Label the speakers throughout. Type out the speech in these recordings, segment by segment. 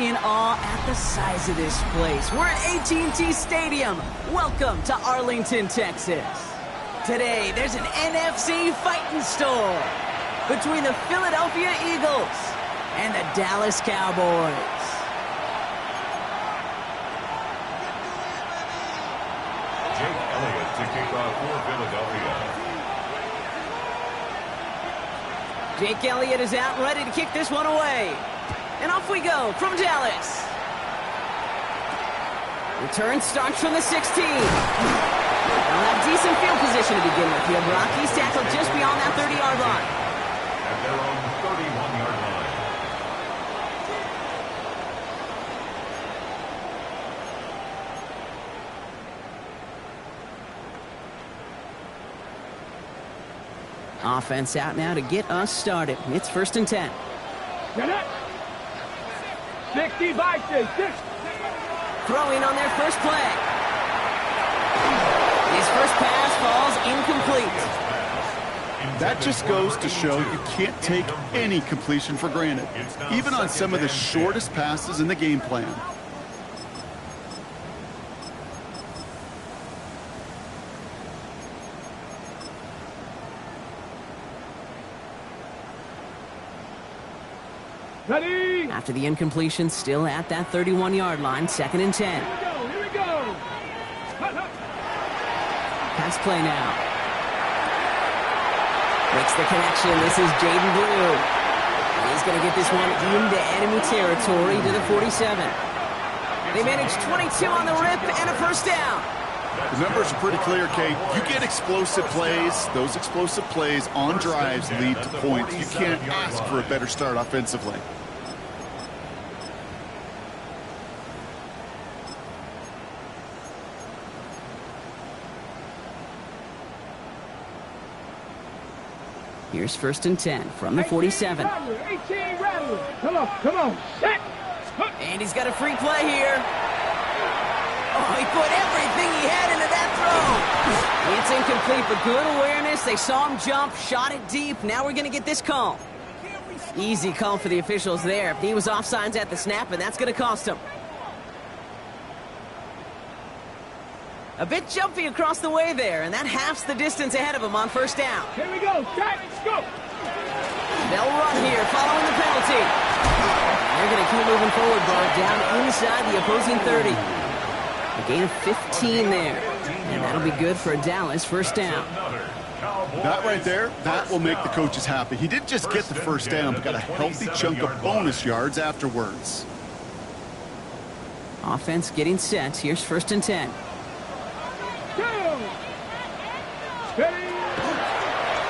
Speaker 1: in awe at the size of this place. We're at AT&T Stadium. Welcome to Arlington, Texas. Today, there's an NFC fighting store between the Philadelphia Eagles and the Dallas Cowboys.
Speaker 2: Jake Elliott to kick off for Philadelphia.
Speaker 1: Jake Elliott is out and ready to kick this one away. And off we go from Dallas. Return starts from the 16. They'll have decent field position to begin with here. Brock, he's tackled just beyond that 30-yard line.
Speaker 2: At their own 31-yard line.
Speaker 1: Offense out now to get us started. It's 1st and 10.
Speaker 3: Get it. 60 6.
Speaker 1: Throwing on their first play. His first pass falls incomplete.
Speaker 4: That just goes to show you can't take any completion for granted, even on some of the shortest passes in the game plan.
Speaker 3: Ready.
Speaker 1: After the incompletion, still at that 31-yard line, 2nd and 10.
Speaker 3: Here we go.
Speaker 1: Pass play now. Makes the connection. This is Jaden Blue. He's going to get this one into enemy territory to the 47. They managed 22 on the rip and a first down.
Speaker 4: The numbers are pretty clear, Kate. You get explosive plays. Those explosive plays on drives lead to points. You can't ask for a better start offensively.
Speaker 1: Here's 1st and 10 from the 47.
Speaker 3: 18 Rattler. Come on. Set.
Speaker 1: And he's got a free play here. Oh, he put everything he had into that throw. It's incomplete, but good awareness. They saw him jump, shot it deep. Now we're going to get this call. Easy call for the officials there. He was offsides at the snap, and that's going to cost him. A bit jumpy across the way there, and that halves the distance ahead of him on first down.
Speaker 3: Here we go. Let's go.
Speaker 1: They'll run here following the penalty. They're going to keep moving forward, Bart, down inside the opposing 30. A gain of 15 there, and that'll be good for Dallas first down.
Speaker 4: That right there, that will make the coaches happy. He didn't just get the first down, but got a healthy chunk of bonus yards afterwards.
Speaker 1: Offense getting set. Here's 1st and 10.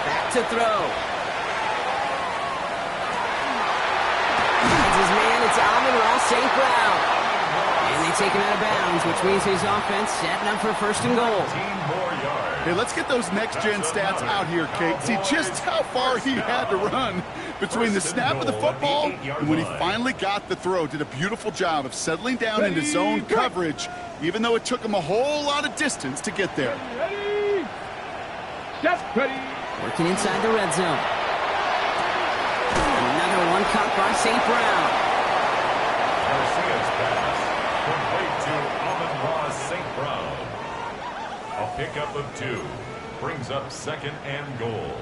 Speaker 1: Back to throw. That's his man. It's Amon-Ra St. Brown. And they take him out of bounds, which means his offense setting up for 1st and goal.
Speaker 4: Hey, let's get those next-gen stats out here, Kate. See just how far he had to run between the snap of the football and when he finally got the throw. Did a beautiful job of settling down into zone coverage, even though it took him a whole lot of distance to get there.
Speaker 3: Ready. Just ready.
Speaker 1: Working inside the red zone. Another one caught by St. Brown.
Speaker 2: Garcia's pass complete to Amon-Ra St. Brown. A pickup of 2 brings up 2nd and goal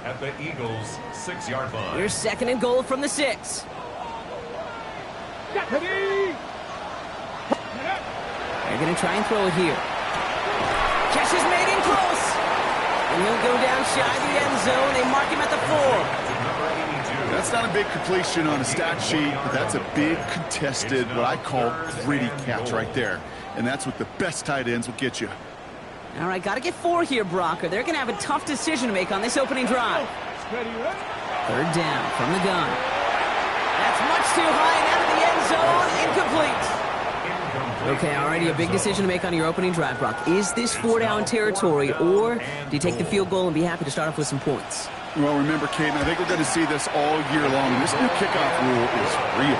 Speaker 2: at the Eagles' 6-yard line.
Speaker 1: Here's 2nd and goal from the 6.
Speaker 3: Ready.
Speaker 1: They're going to try and throw it here. Catch is made in close. And he'll go down shy of the end zone. They mark him at the 4.
Speaker 4: That's not a big completion on a stat sheet, but that's a big contested, what I call gritty catch right there. And that's what the best tight ends will get you.
Speaker 1: All right, got to get 4 here, Brock, or they're going to have a tough decision to make on this opening drive. 3rd down from the gun. That's much too high and out of the end zone. Incomplete. Okay, already a big decision to make on your opening drive, Brock. Is this 4-down territory, or do you take the field goal and be happy to start off with some points?
Speaker 4: Well, remember, Kate, I think we're going to see this all year long. This new kickoff rule is real.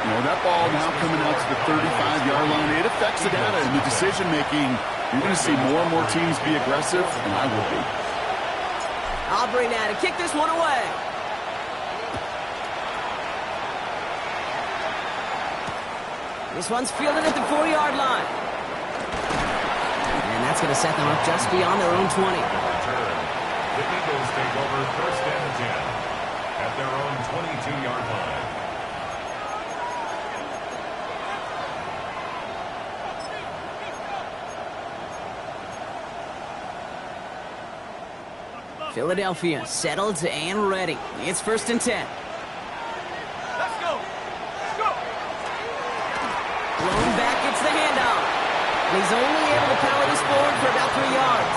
Speaker 4: You know, that ball now coming out to the 35-yard line, it affects the data and the decision-making. You're going to see more and more teams be aggressive, and I will be.
Speaker 1: Aubrey now to kick this one away. This one's fielded at the 4-yard line. And that's going to set them up just beyond their own 20.
Speaker 2: The Eagles take over first and 10 at their own 22-yard line.
Speaker 1: Philadelphia settled and ready. It's first and 10.
Speaker 3: Let's go. Let's go.
Speaker 1: Blown back, gets the handoff. He's only able to power this forward for about 3 yards.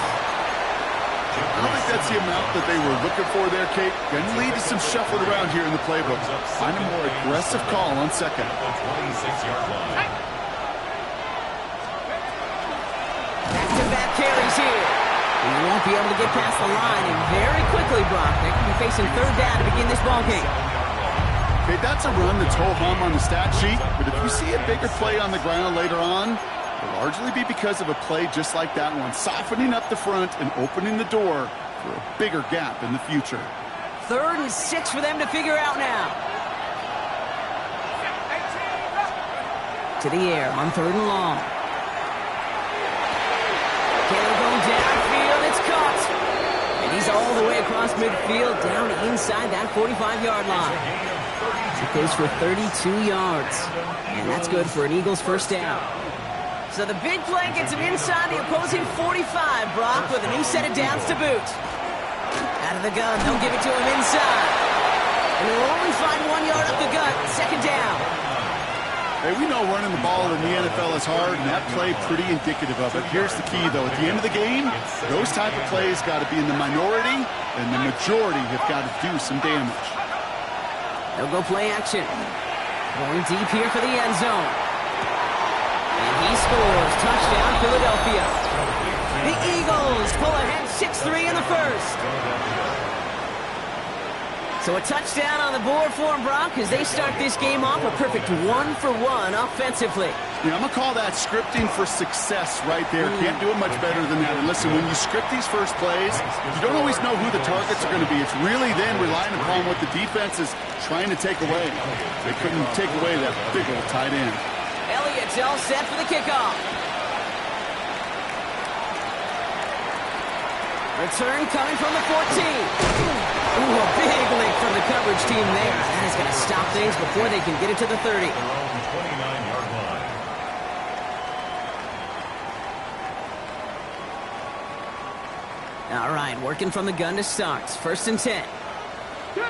Speaker 4: I don't think that's the amount that they were looking for there, Kate. Going to lead to some shuffling around here in the playbook. Find a more aggressive call on second.
Speaker 2: The 26-yard line.
Speaker 1: Back-to-back carries here. He won't be able to get past the line, and very quickly, Brock, they could be facing third down to begin this ballgame.
Speaker 4: Okay, that's a run that's ho-hum on the stat sheet, but if you see a bigger play on the ground later on, it'll largely be because of a play just like that one, softening up the front and opening the door for a bigger gap in the future.
Speaker 1: 3rd and 6 for them to figure out now. To the air on 3rd and long. Taylor going downfield, it's caught. And he's all the way across midfield, down inside that 45-yard line. It goes for 32 yards. And that's good for an Eagles first down. So the big play gets him inside the opposing 45, Brock, with a new set of downs to boot. Out of the gun, they'll give it to him inside. And they'll only find 1 yard up the gut, second down.
Speaker 4: Hey, we know running the ball in the NFL is hard, and that play pretty indicative of it. Here's the key, though. At the end of the game, those type of plays got to be in the minority, and the majority have got to do some damage.
Speaker 1: They'll go play action. Going deep here for the end zone. And he scores. Touchdown, Philadelphia. The Eagles pull ahead 6-3 in the first. So a touchdown on the board for them, Brock, as they start this game off a perfect 1-for-1 offensively.
Speaker 4: Yeah, I'm going to call that scripting for success right there. Can't do it much better than that. And listen, when you script these first plays, you don't always know who the targets are going to be. It's really then relying upon what the defense is trying to take away. They couldn't take away that big old tight end.
Speaker 1: Elliott's all set for the kickoff. Return coming from the 14. Ooh, a big lick from the coverage team there. That is going to stop things before they can get it to the 30.
Speaker 2: Their own 29-yard line.
Speaker 1: All right, working from the gun to start. First and 10.
Speaker 3: Go.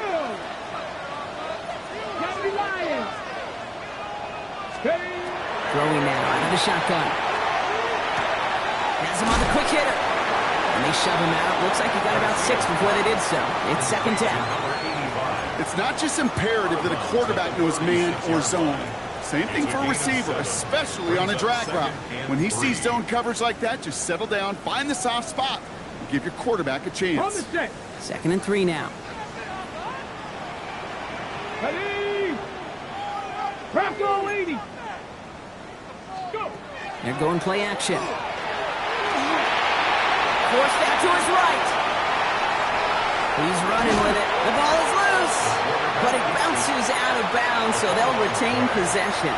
Speaker 3: County Lions. Steady.
Speaker 1: Throwing now out of the shotgun. Has him on the quick hitter. And they shove him out. Looks like he got about 6 before they did so. It's second down.
Speaker 4: It's not just imperative that a quarterback knows man or zone. Same thing for a receiver, especially on a drag route. When he sees zone coverage like that, just settle down, find the soft spot, and give your quarterback a
Speaker 3: On the
Speaker 4: chance.
Speaker 3: set.
Speaker 1: Second and 3 now.
Speaker 3: Ready. Bronco 80. Go.
Speaker 1: They're going play action. Forced out to his right. He's running with it. The ball is loose. But it bounces out of bounds, so they'll retain possession.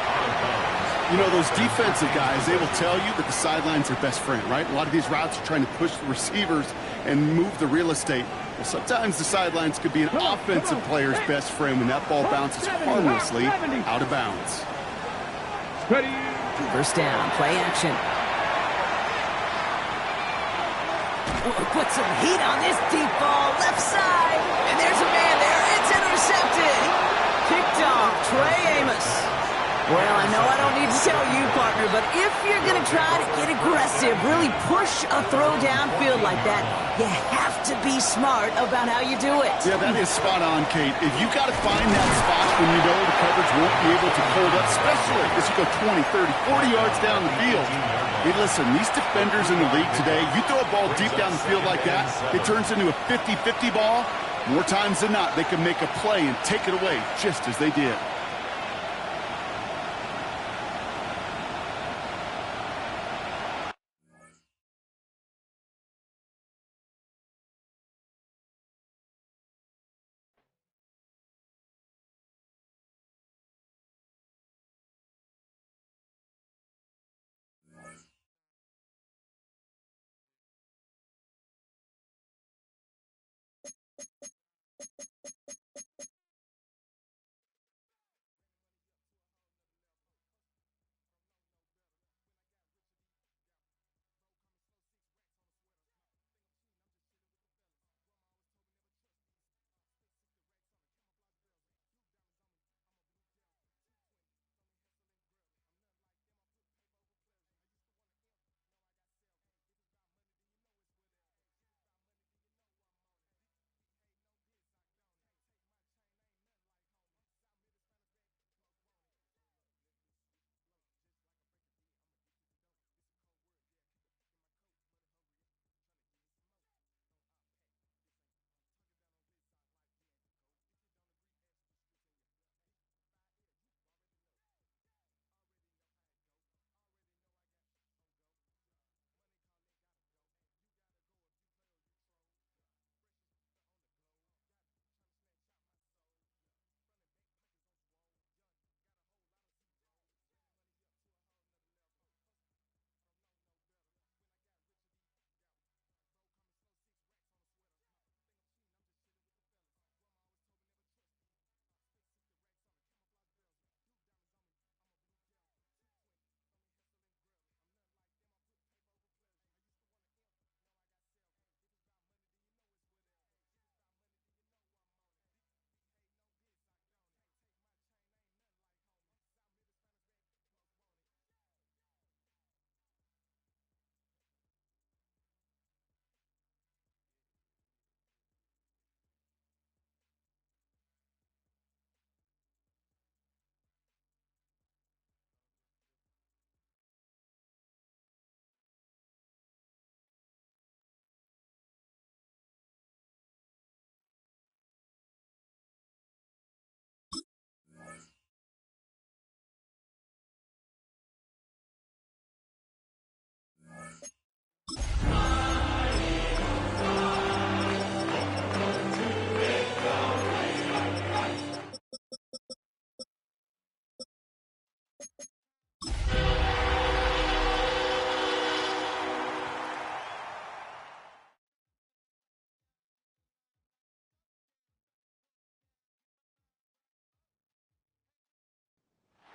Speaker 4: You know, those defensive guys, they will tell you that the sideline's their best friend, right? A lot of these routes are trying to push the receivers and move the real estate. Well, sometimes the sidelines could be an offensive player's best friend when that ball bounces harmlessly out of bounds.
Speaker 3: Ready.
Speaker 1: First down, play action. Put some heat on this deep ball, left side. And there's a man there. It's intercepted. Kicked off, Trey Amos. Well, I know I don't need to tell you, partner, but if you're going to try to get aggressive, really push a throw downfield like that, you have to be smart about how you do it.
Speaker 4: Yeah, that is spot on, Kate. If you got to find that spot when you know the coverage won't be able to hold up, especially as you go 20, 30, 40 yards down the field. Hey, listen, these defenders in the league today, you throw a ball deep down the field like that, it turns into a 50-50 ball. More times than not, they can make a play and take it away just as they did.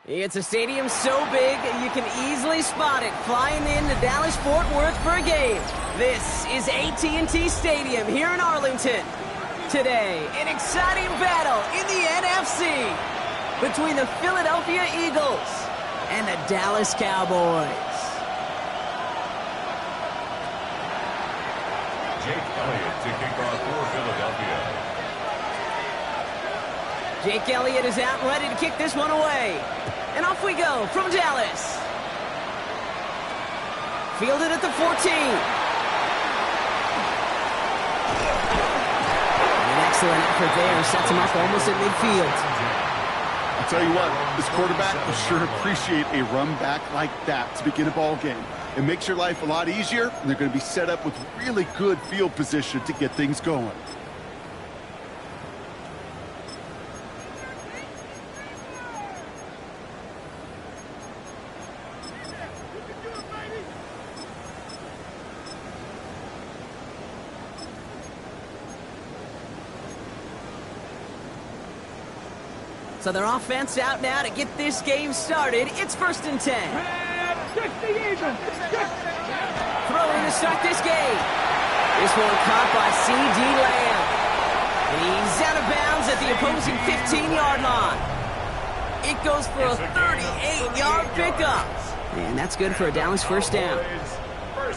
Speaker 1: It's a stadium so big you can easily spot it flying into Dallas-Fort Worth for a game. This is AT&T Stadium here in Arlington. Today, an exciting battle in the NFC between the Philadelphia Eagles and the Dallas Cowboys.
Speaker 2: Jake Elliott to kick off for Philadelphia.
Speaker 1: Jake Elliott is out and ready to kick this one away. And off we go from Dallas. Fielded at the 14. An excellent effort there. Sets him up almost at midfield.
Speaker 4: I'll tell you what, this quarterback will sure appreciate a run back like that to begin a ball game. It makes your life a lot easier, and they're going to be set up with really good field position to get things going.
Speaker 1: So their offense out now to get this game started. It's 1st and 10. Throwing to start this game. This one caught by C.D. Lamb. And he's out of bounds at the opposing 15-yard line. It goes for a 38-yard pickup. And that's good for a Dallas first down.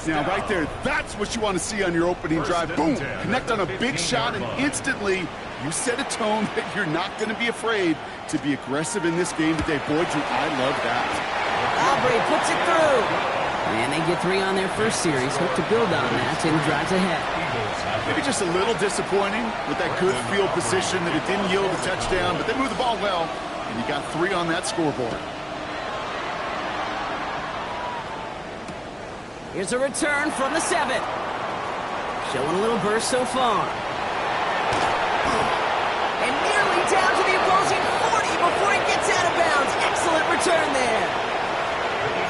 Speaker 4: Now, right there, that's what you want to see on your opening drive. Boom! Connect on a big shot, and instantly you set a tone that you're not going to be afraid to be aggressive in this game today. Boy, do I love that.
Speaker 1: Aubrey puts it through. And they get 3 on their first series. Hope to build on that and drives ahead.
Speaker 4: Maybe just a little disappointing with that good field position that it didn't yield a touchdown, but they moved the ball well, and you got 3 on that scoreboard.
Speaker 1: Here's a return from the 7. Showing a little burst so far. And nearly down to the opposing 40 before he gets out of bounds. Excellent return there.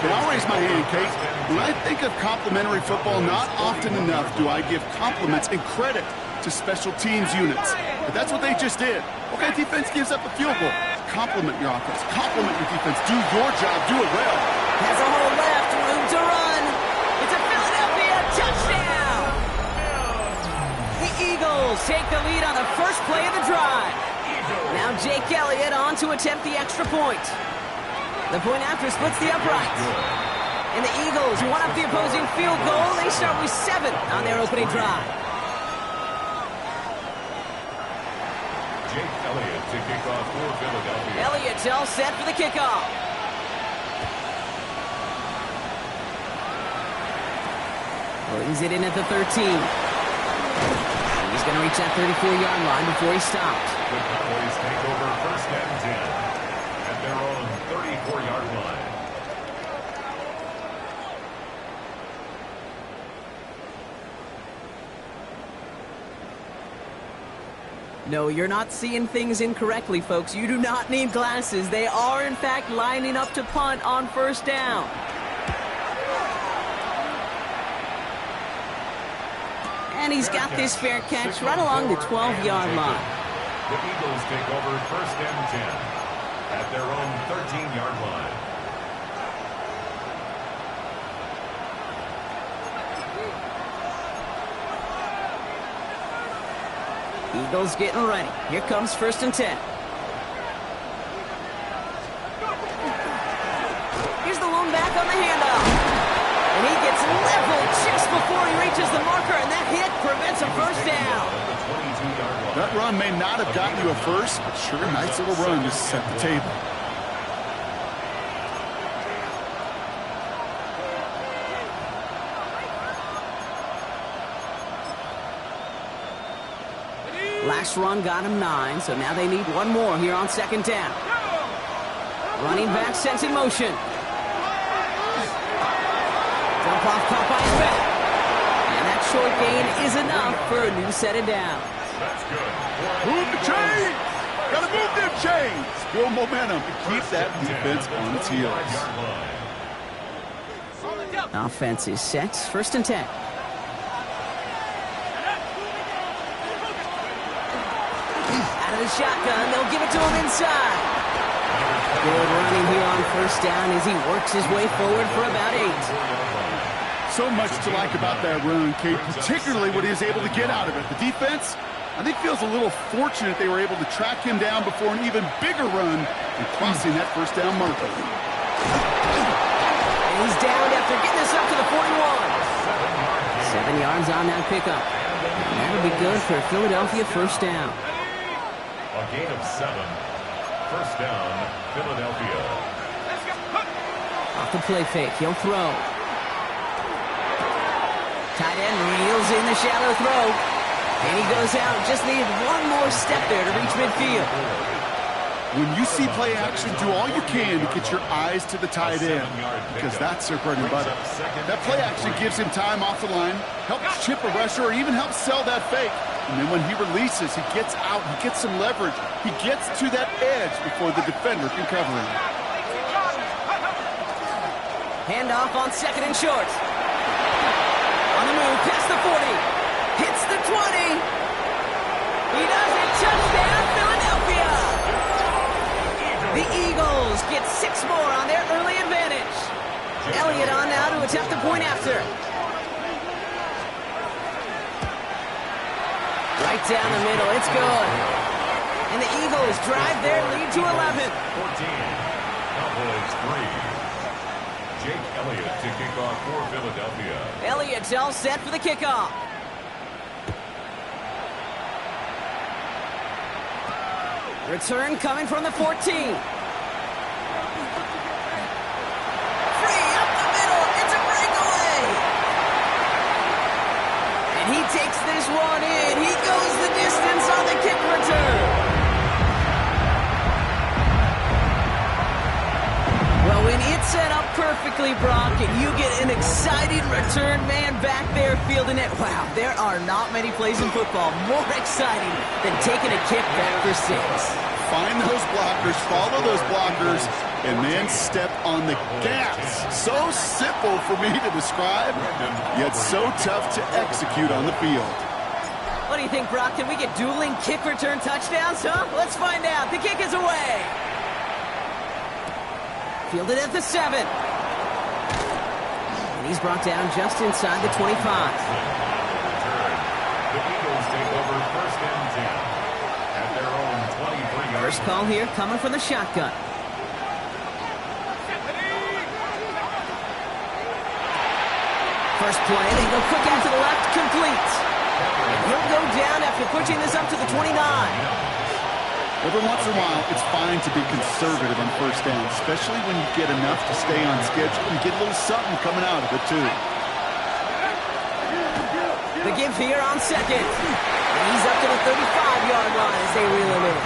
Speaker 4: And I'll raise my hand, Kate. When I think of complimentary football, not often enough do I give compliments and credit to special teams units. But that's what they just did. Okay, defense gives up a field goal. Compliment your offense. Compliment your defense. Do your job. Do it well.
Speaker 1: Has a hole left. Room to run. It's a Philadelphia touchdown! The Eagles take the lead on the first play of the drive. Now Jake Elliott on to attempt the extra point. The point after splits the uprights. And the Eagles one up the opposing field goal. They start with 7 on their opening drive.
Speaker 2: Jake Elliott to kick off for Philadelphia.
Speaker 1: Elliott's all set for the kickoff. Brings it in at the 13. He's going to reach that 34-yard line before he stops.
Speaker 2: The Cowboys take over 1st and 10 at their own 34-yard line.
Speaker 1: No, you're not seeing things incorrectly, folks. You do not need glasses. They are, in fact, lining up to punt on 1st down. And he's got this fair catch right along the 12-yard line.
Speaker 2: The Eagles take over 1st and 10 at their own 13-yard line.
Speaker 1: Eagles getting ready. Here comes 1st and 10. Here's the lone back on the handoff. And he gets leveled just before he reaches the marker, and that hit prevents a first down.
Speaker 4: That run may not have gotten you a first, but sure, a nice little run to set the table.
Speaker 1: Last run got him 9, so now they need one more here on 2nd down. Running back sent in motion. Dump off caught by his back. And that short gain is enough for a new set of downs.
Speaker 2: That's good.
Speaker 4: Move the chain! Got to move them chains. Build momentum and keep that defense on its heels.
Speaker 1: Offense is set. 1st and 10. Out of the shotgun, they'll give it to him inside. Good running here on 1st down as he works his way forward for about 8.
Speaker 4: So much to like about that run, Kate, particularly what he was able to get out of it. The defense, I think, feels a little fortunate they were able to track him down before an even bigger run and crossing that 1st down marker.
Speaker 1: And he's down after getting this up to the 41. 7 yards on that pickup. And that'll be good for Philadelphia 1st down.
Speaker 2: A gain of 7. 1st down, Philadelphia.
Speaker 1: Off the play fake, he'll throw. Tight end reels in the shallow throw. And he goes out. Just needed one more step there to reach midfield.
Speaker 4: When you see play action, do all you can to get your eyes to the tight end, because that's their bread and butter. That play action gives him time off the line, helps chip a rusher, or even helps sell that fake. And then when he releases, he gets out, he gets some leverage. He gets to that edge before the defender can cover him.
Speaker 1: Handoff on 2nd and short. On the move, past the 40. Hits the 20. He does it. Touchdown, Philadelphia. The Eagles get 6 more on their early advantage. Elliott on now to attempt the point after. Right down the middle. It's good. And the Eagles drive their lead to 11.
Speaker 2: 14. Cowboys 3. Jake Elliott to kick off for Philadelphia.
Speaker 1: Elliott's all set for the kickoff. Return coming from the 14. Free up the middle. It's a breakaway. And he takes this one in. He goes the distance on the kick return. Well, when it's set up perfectly, Brock, and you get an exciting return man back there fielding it, wow, there are not many plays in football more exciting than taking a kick back for 6.
Speaker 4: Find those blockers, follow those blockers, and then step on the gas. So simple for me to describe, yet so tough to execute on the field.
Speaker 1: What do you think, Brock? Can we get dueling kick return touchdowns, huh? Let's find out. The kick is away. Fielded at the 7. And he's brought down just inside the 25.
Speaker 2: The Eagles take over 1st and 10 at their own 23-yard.
Speaker 1: First call here coming from the shotgun. First play, they go quick out to the left, complete. And he'll go down after pushing this up to the 29.
Speaker 4: Every once in a while, it's fine to be conservative on 1st down, especially when you get enough to stay on schedule and get a little something coming out of it, too.
Speaker 1: The give here on 2nd. And he's up to the 35-yard line as they reel him in.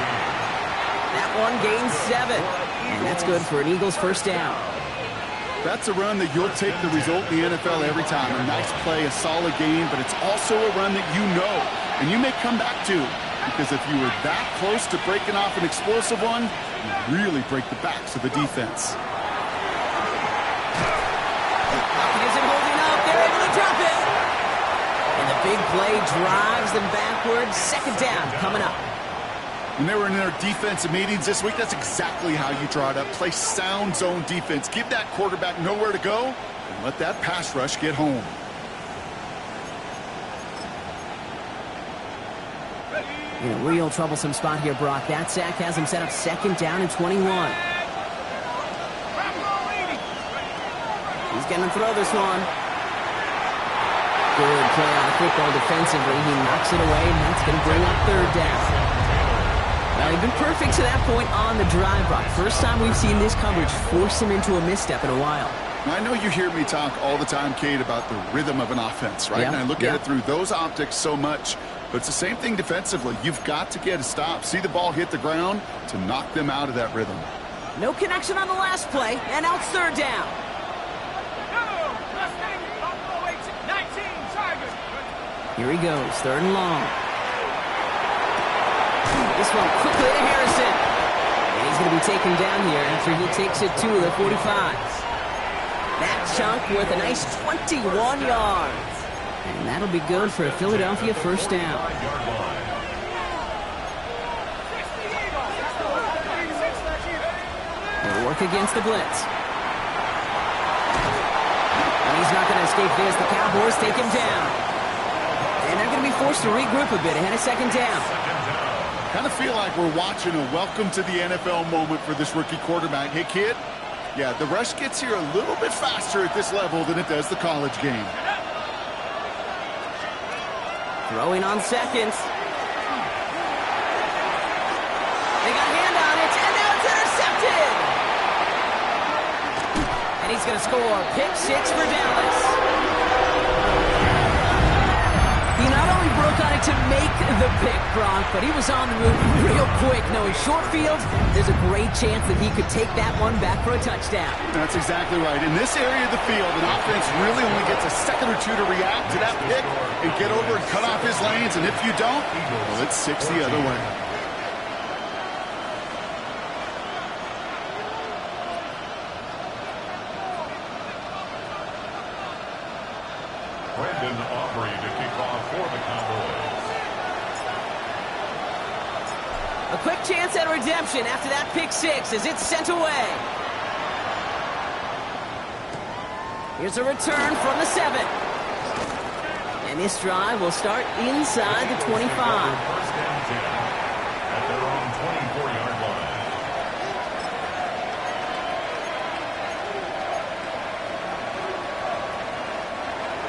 Speaker 1: That one gains 7. And that's good for an Eagles 1st down.
Speaker 4: That's a run that you'll take the result in the NFL every time. A nice play, a solid game, but it's also a run that you know and you may come back to. Because if you were that close to breaking off an explosive one, you really break the backs of the defense.
Speaker 1: Pocket isn't holding up. They're able to drop it. And the big play drives them backwards. 2nd down coming up.
Speaker 4: When they were in their defensive meetings this week, that's exactly how you draw it up. Play sound zone defense. Give that quarterback nowhere to go and let that pass rush get home.
Speaker 1: In a real troublesome spot here, Brock. That sack has him set up 2nd down and 21. He's going to throw this one. Good play on the football defensively. He knocks it away, and that's going to bring up 3rd down. Well, he's been perfect to that point on the drive, Brock. First time we've seen this coverage force him into a misstep in a while.
Speaker 4: I know you hear me talk all the time, Kate, about the rhythm of an offense, right?
Speaker 1: Yeah.
Speaker 4: And I look at it through those optics so much. But it's the same thing defensively. You've got to get a stop, see the ball hit the ground to knock them out of that rhythm.
Speaker 1: No connection on the last play, and now it's 3rd down. Here he goes, 3rd and long. This one quickly to Harrison. And he's going to be taken down here after he takes it to the 45. That chunk worth a nice 21 yards. And that'll be good for a Philadelphia first down. They'll work against the blitz. And he's not going to escape this. The Cowboys take him down. And they're going to be forced to regroup a bit ahead of second down.
Speaker 4: Kind of feel like we're watching a welcome to the NFL moment for this rookie quarterback. Hey, kid, yeah, the rush gets here a little bit faster at this level than it does the college game.
Speaker 1: Throwing on seconds. They got a hand on it, and now it's intercepted. And he's going to score pick 6 for Dallas. He not only broke on it to make the pick, Gronk, but he was on the move real quick. Knowing short field, there's a great chance that he could take that one back for a touchdown.
Speaker 4: That's exactly right. In this area of the field, an offense really only gets a second or two to react to that pick and get over and cut off his lanes. And if you don't, well, it's 6 the other way.
Speaker 1: A quick chance at redemption after that pick 6 as it's sent away. Here's a return from the 7. And this drive will start inside the 25.
Speaker 2: First and 10 at their own 24-yard line.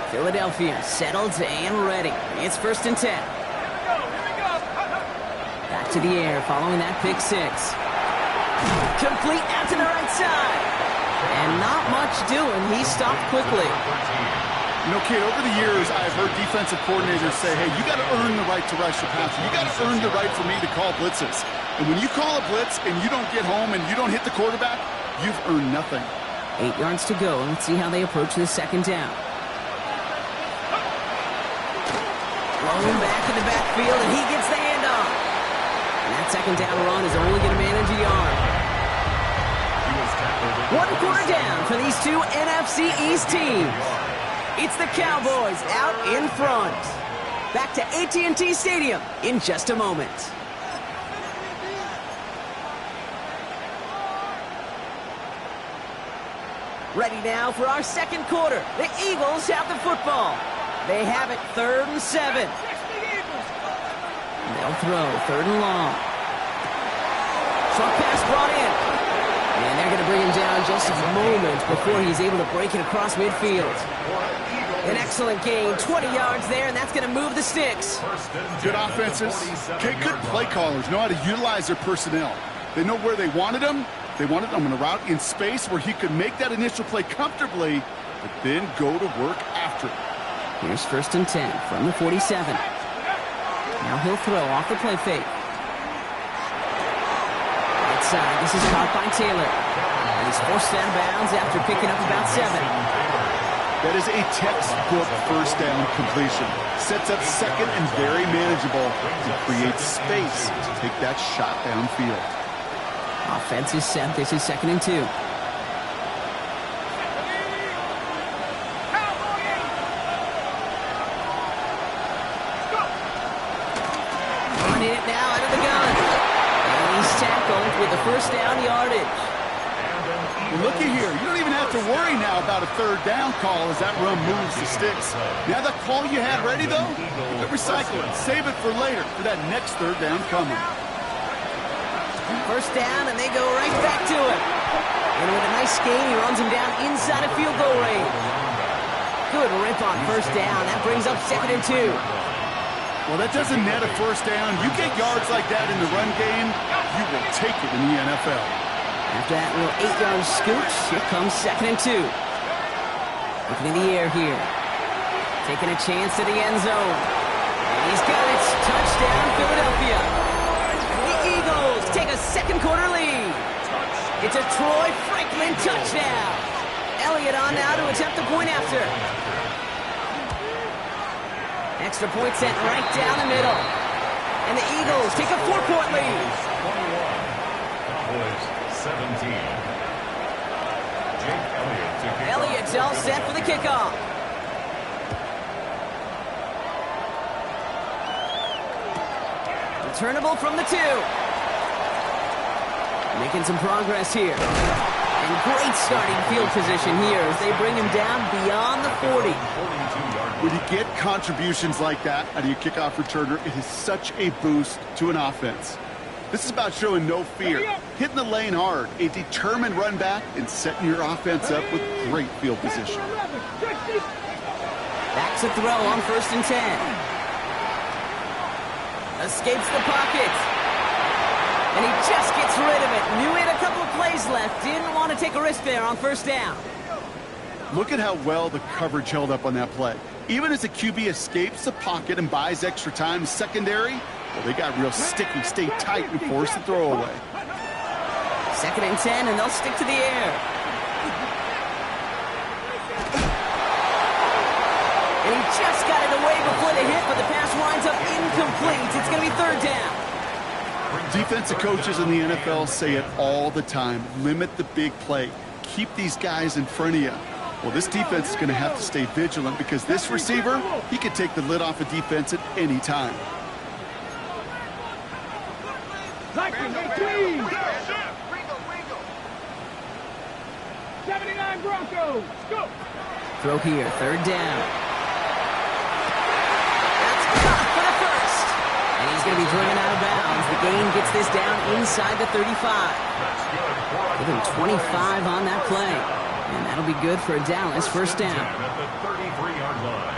Speaker 1: Philadelphia settled and ready. It's first and 10. Back to the air following that pick 6. Complete out to the right side. And not much doing. He stopped quickly.
Speaker 4: You know, kid, over the years, I've heard defensive coordinators say, hey, you got to earn the right to rush the passer. You got to earn the right for me to call blitzes. And when you call a blitz and you don't get home and you don't hit the quarterback, you've earned nothing.
Speaker 1: 8 yards to go. Let's see how they approach this second down. Rolling back in the backfield, and he gets the handoff. And that second down run is only going to manage a yard. 1 quarter down for these two NFC East teams. It's the Cowboys out in front. Back to AT&T Stadium in just a moment. Ready now for our second quarter. The Eagles have the football. They have it 3rd and 7. They'll throw 3rd and long. Short pass brought in. And they're going to bring him down just a moment before he's able to break it across midfield. An excellent gain, 20 yards there, and that's going to move the sticks.
Speaker 4: Good offenses. Good play callers know how to utilize their personnel. They know where they wanted them. They wanted them on a route in space where he could make that initial play comfortably, but then go to work after it.
Speaker 1: Here's 1st and 10 from the 47. Now he'll throw off the play fake. Right side, this is caught by Taylor. And he's forced out of bounds after picking up about 7.
Speaker 4: That is a textbook first down completion. Sets up second and very manageable and creates space to take that shot downfield.
Speaker 1: Offense is set. This is 2nd and 2. Running it now out of the gun. And he's tackled with the first down yardage.
Speaker 4: Well, looky here. You don't even have to worry now about a 3rd down call as that run moves the sticks. Now that call you had ready, though, you can recycle it. Save it for later for that next 3rd down coming.
Speaker 1: First down, and they go right back to it. And with a nice gain, he runs him down inside of field goal range. Good rip on first down. That brings up 2nd and 2.
Speaker 4: Well, that doesn't net a first down. You get yards like that in the run game, you will take it in the NFL.
Speaker 1: After that little 8-yard scooch, here comes 2nd and 2. Looking in the air here. Taking a chance to the end zone. And he's got it. Touchdown, Philadelphia. The Eagles take a second quarter lead. It's a Troy Franklin touchdown. Elliott on now to attempt the point after. Extra point sent right down the middle. And the Eagles take a 4-point lead.
Speaker 2: 21. Cowboys 17. Jake Elliott to kick off.
Speaker 1: Elliott's all set for the kickoff. Returnable from the 2. Making some progress here. And great starting field position here as they bring him down beyond the 40.
Speaker 4: When you get contributions like that out of your kickoff returner, it is such a boost to an offense. This is about showing no fear, hitting the lane hard, a determined run back, and setting your offense up with great field position.
Speaker 1: Backs a throw on 1st and 10. Escapes the pocket. And he just gets rid of it. Knew he had a couple of plays left. Didn't want to take a risk there on 1st down.
Speaker 4: Look at how well the coverage held up on that play. Even as the QB escapes the pocket and buys extra time secondary, well, they got real sticky, stay tight, and force the throw away.
Speaker 1: 2nd and 10, and they'll stick to the air. And he just got it away before the hit, but the pass winds up incomplete. It's going to be 3rd down.
Speaker 4: Defensive coaches in the NFL say it all the time. Limit the big play. Keep these guys in front of you. Well, this defense is going to have to stay vigilant because this receiver, he can take the lid off a defense at any time.
Speaker 3: 79 Broncos. Go.
Speaker 1: Throw here, 3rd down. That's caught for the 1st. And he's going to be driven out of bounds. The gain gets this down inside the 35. Give him 25 on that play. And that'll be good for a Dallas 1st down.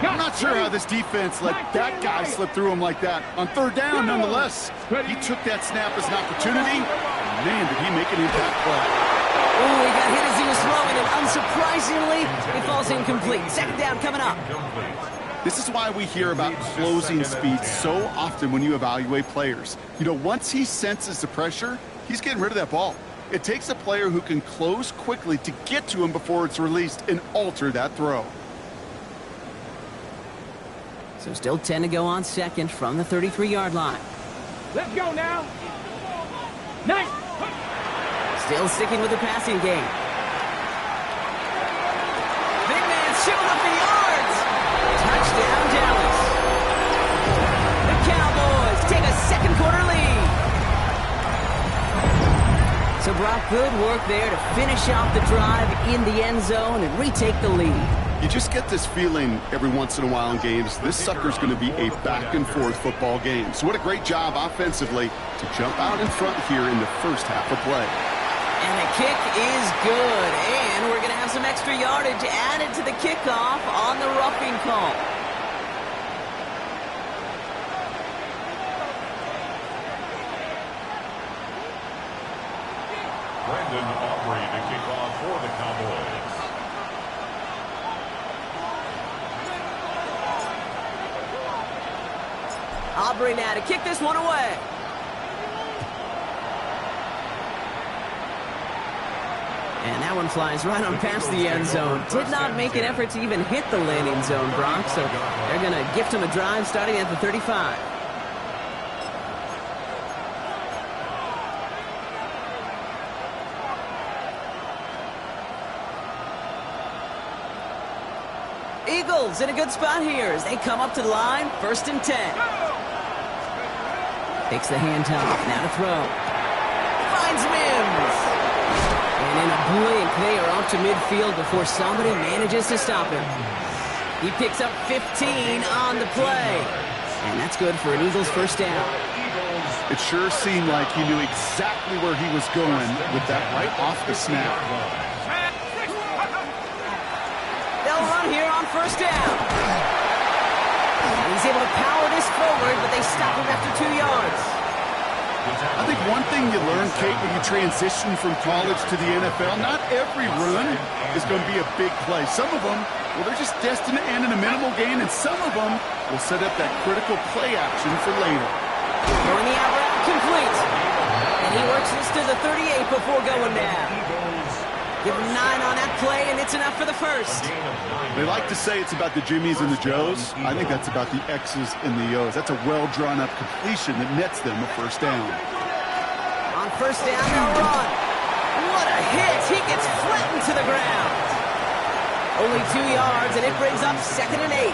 Speaker 4: I'm not sure how this defense let that guy slip through him like that. On 3rd down, nonetheless, he took that snap as an opportunity. And man, did he make an impact play.
Speaker 1: Oh, he got hit as he was throwing, and unsurprisingly, he falls incomplete. 2nd down coming up.
Speaker 4: This is why we hear about closing speed so often when you evaluate players. You know, once he senses the pressure, he's getting rid of that ball. It takes a player who can close quickly to get to him before it's released and alter that throw.
Speaker 1: So still 10 to go on 2nd from the 33-yard line.
Speaker 3: Let's go now. Nice.
Speaker 1: Still sticking with the passing game. Big man showing up the yards. Touchdown, Dallas. The Cowboys take a 2nd quarter lead. So Brock, good work there to finish off the drive in the end zone and retake the lead.
Speaker 4: You just get this feeling every once in a while in games, this sucker's going to be a back-and-forth football game. So what a great job offensively to jump out in front here in the 1st half of play.
Speaker 1: And the kick is good. And we're going to have some extra yardage added to the kickoff on the roughing call.
Speaker 2: Brandon Aubrey to kick off for the Cowboys.
Speaker 1: Aubrey now to kick this one away. And that one flies right on past the end zone. Did not make an effort to even hit the landing zone, Brock. So they're going to gift him a drive starting at the 35. Eagles in a good spot here as they come up to the line. 1st and 10. Takes the handoff. Now to throw. Finds Mims. And in a blink, they are off to midfield before somebody manages to stop him. He picks up 15 on the play. And that's good for an Eagles 1st down.
Speaker 4: It sure seemed like he knew exactly where he was going with that right off the snap.
Speaker 1: They'll run here on 1st down. And he's able to power this forward, but they stop him after 2 yards.
Speaker 4: I think one thing you learn, Kate, when you transition from college to the NFL, not every run is going to be a big play. Some of them, well, they're just destined to end in a minimal gain, and some of them will set up that critical play action for later.
Speaker 1: Throwing the out route complete. And he works this to the 38 before going down. Give him 9 on that play, and it's enough for the first.
Speaker 4: They like to say it's about the Jimmies and the Joes. I think that's about the X's and the O's. That's a well-drawn-up completion that nets them a first down.
Speaker 1: On first down, they'll run. What a hit! He gets flattened to the ground. Only 2 yards, and it brings up 2nd and 8.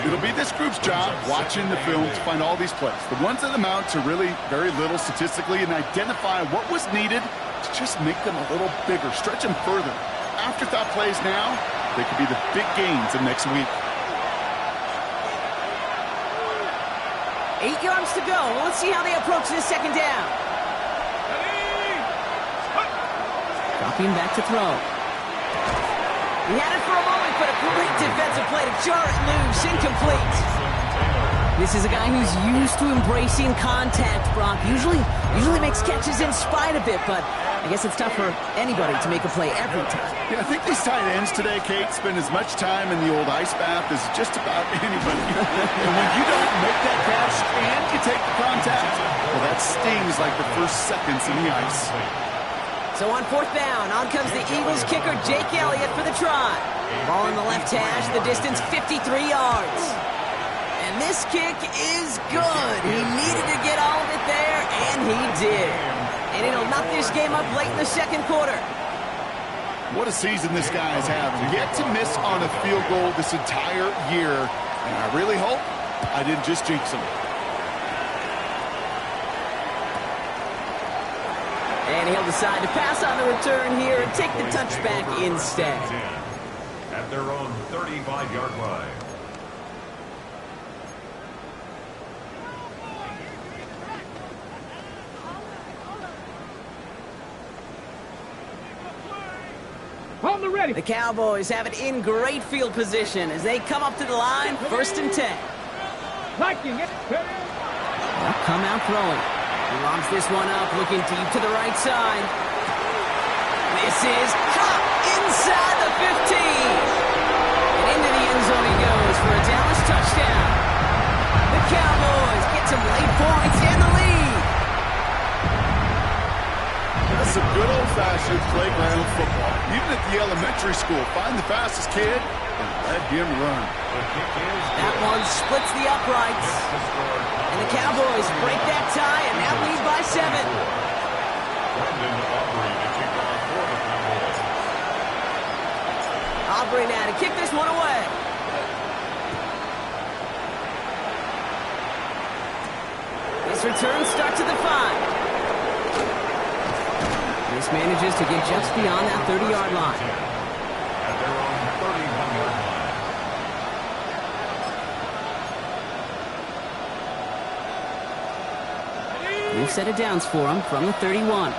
Speaker 4: It'll be this group's job watching the film to find all these plays. The ones that amount to really very little statistically and identify what was needed to just make them a little bigger, stretch them further. Afterthought plays now, they could be the big gains of next week.
Speaker 1: 8 yards to go. Let's see how they approach this 2nd down. Dropping back to throw. He had it for a moment, but a great defensive play to jar it loose. Incomplete. This is a guy who's used to embracing contact, Brock. Usually makes catches in spite of it, but I guess it's tough for anybody to make a play every time.
Speaker 4: Yeah, I think these tight ends today, Kate, spend as much time in the old ice bath as just about anybody. And when you don't make that catch and you take the contact, well, that stings like the first seconds in the ice.
Speaker 1: So on 4th down, on comes the Eagles kicker, Jake Elliott, for the try. Ball in the left hash, the distance 53 yards. And this kick is good. He needed to get all of it there, and he did. And it'll knock this game up late in the 2nd quarter.
Speaker 4: What a season this guy has had. Yet to miss on a field goal this entire year. And I really hope I didn't just jinx him.
Speaker 1: And he'll decide to pass on the return here and take the touchback instead.
Speaker 2: At their own 35-yard line.
Speaker 3: On the ready.
Speaker 1: The Cowboys have it in great field position as they come up to the line, 1st and 10.
Speaker 3: Liking it.
Speaker 1: They'll come out throwing. He lobs this one up, looking deep to the right side. This is caught inside the 15. And into the end zone he goes for a Dallas touchdown. The Cowboys get some late points and the lead.
Speaker 4: That's some good old-fashioned playground football. Even at the elementary school, find the fastest kid and let him run.
Speaker 1: That one splits the uprights. And the Cowboys break that tie and now lead by 7. Aubrey now to kick this one away. This return starts at the 5. This manages to get just beyond that 30-yard line.
Speaker 2: At their own 31-yard line.
Speaker 1: New set of downs for him from the 31.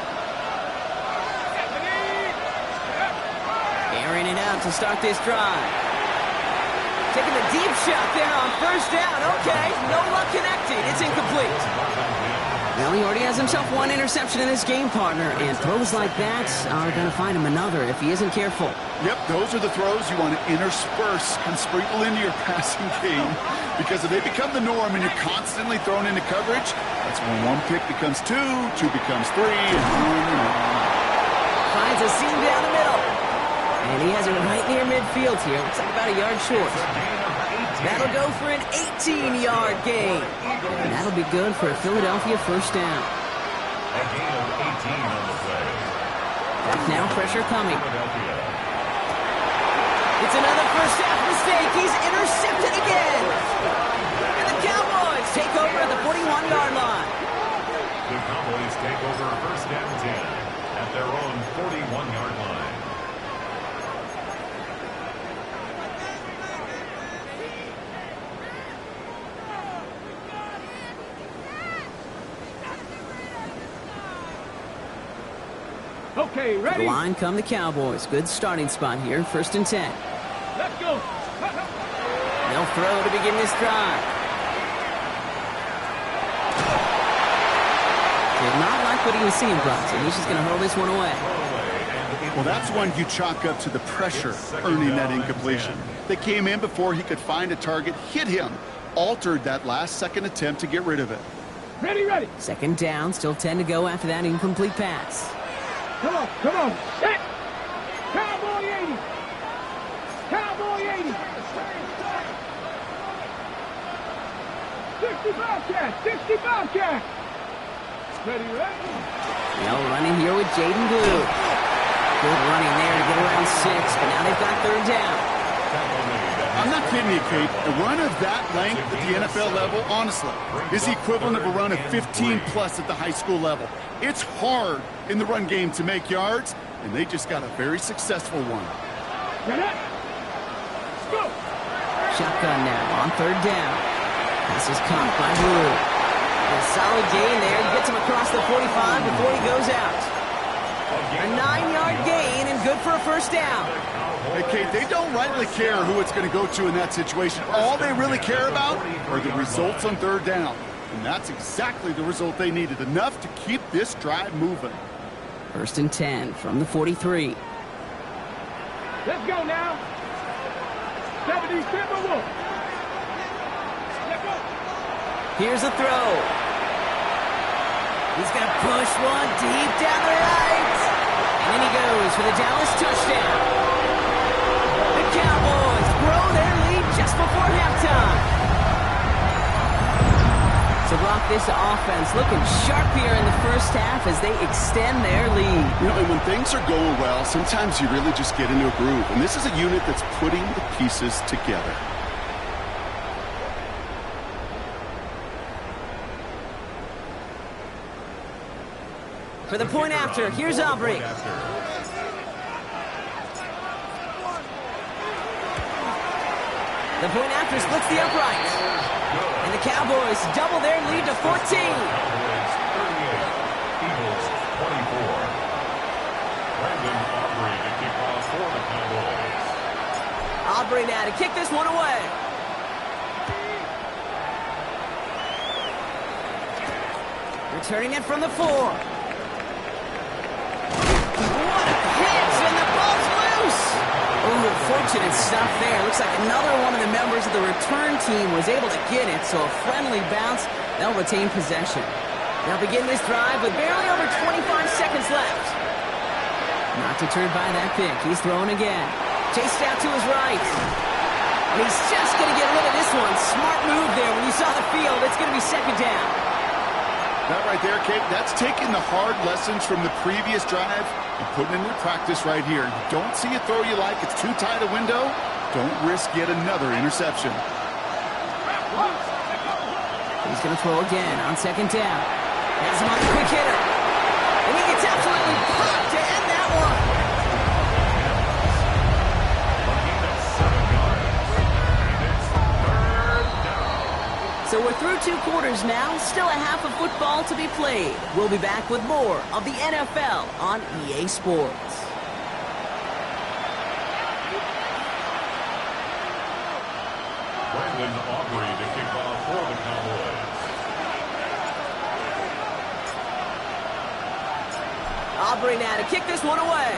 Speaker 1: Airing it out to start this drive. Taking the deep shot there on 1st down. Okay, no luck connecting. It's incomplete. Well, he already has himself 1 interception in this game, partner, and throws like that are going to find him another if he isn't careful.
Speaker 4: Yep, those are the throws you want to intersperse and sprinkle into your passing game, because if they become the norm and you're constantly thrown into coverage, that's when 1 pick becomes 2, 2 becomes 3, and on.
Speaker 1: Finds a seam down the middle. And he has it right near midfield here. Looks like about a yard short. That'll go for an 18-yard gain. And that'll be good for a Philadelphia 1st down.
Speaker 2: A gain of 18 on the play.
Speaker 1: Now pressure coming. It's another first-half mistake. He's intercepted again. And the Cowboys take over at the 41-yard line.
Speaker 2: The Cowboys take over 1st and 10 at their own 41-yard line.
Speaker 3: Okay,
Speaker 1: The
Speaker 3: ready?
Speaker 1: line come the Cowboys. Good starting spot here, 1st and 10.
Speaker 3: Let's go.
Speaker 1: They'll throw to begin this drive. Did not like what he was seeing, Bronson. He's just going to hurl this one away.
Speaker 4: Well, that's one you chalk up to the pressure earning that incompletion. They came in before he could find a target, hit him, altered that last-second attempt to get rid of it.
Speaker 3: Ready, ready.
Speaker 1: 2nd down, still 10 to go after that incomplete pass.
Speaker 3: Come on. Set. Cowboy 80. Cowboy 80. 65 cat. 65 cat. Ready, ready.
Speaker 1: Now running here with Jaden Blue. Good running there to get around 6, but now they've got 3rd down.
Speaker 4: I'm not kidding you, Kate. A run of that length at the NFL level, honestly, is the equivalent of a run of 15-plus at the high school level. It's hard in the run game to make yards, and they just got a very successful one.
Speaker 3: Go.
Speaker 1: Shotgun now on 3rd down. Pass is caught by Blue. A solid gain there. Gets him across the 45 before he goes out. A 9-yard gain and good for a 1st down.
Speaker 4: Hey, Kate, they don't rightly care who it's going to go to in that situation. All they really care about are the results on 3rd down. And that's exactly the result they needed, enough to keep this drive moving.
Speaker 1: 1st and 10 from the 43.
Speaker 3: Let's go now. 70 Timberwolves. Let's go.
Speaker 1: Here's a throw. He's going to push one deep down the right. And in he goes for the Dallas touchdown. The Cowboys grow their lead just before halftime. So, Brock, this offense looking sharp here in the 1st half as they extend their lead.
Speaker 4: You know, and when things are going well, sometimes you really just get into a groove. And this is a unit that's putting the pieces together.
Speaker 1: For the point after, here's Aubrey. The point after splits the upright. And the Cowboys double their lead to 14.
Speaker 2: Cowboys 38, Eagles 24. Brandon Aubrey to kick off for the Cowboys.
Speaker 1: Aubrey now to kick this one away. Returning it from the 4. What a hit, and the ball's loose. Oh, fortunate stuff there. Looks like another one of the members of the return team was able to get it, so a friendly bounce. They'll retain possession. They'll begin this drive with barely over 25 seconds left. Not deterred by that pick. He's throwing again. Chased out to his right. And he's just going to get rid of this one. Smart move there. When you saw the field, it's going to be 2nd down.
Speaker 4: That right there, Kate, that's taking the hard lessons from the previous drive and putting into practice right here. You don't see a throw you like, it's too tight a window, don't risk yet another interception.
Speaker 1: He's going to throw again on 2nd down. Has him on the quick hitter. And he gets absolutely popped to end that one. So we're through 2 quarters now, still a half of football to be played. We'll be back with more of the NFL on EA Sports.
Speaker 2: Brandon Aubrey to kick off for the Cowboys.
Speaker 1: Aubrey now to kick this one away.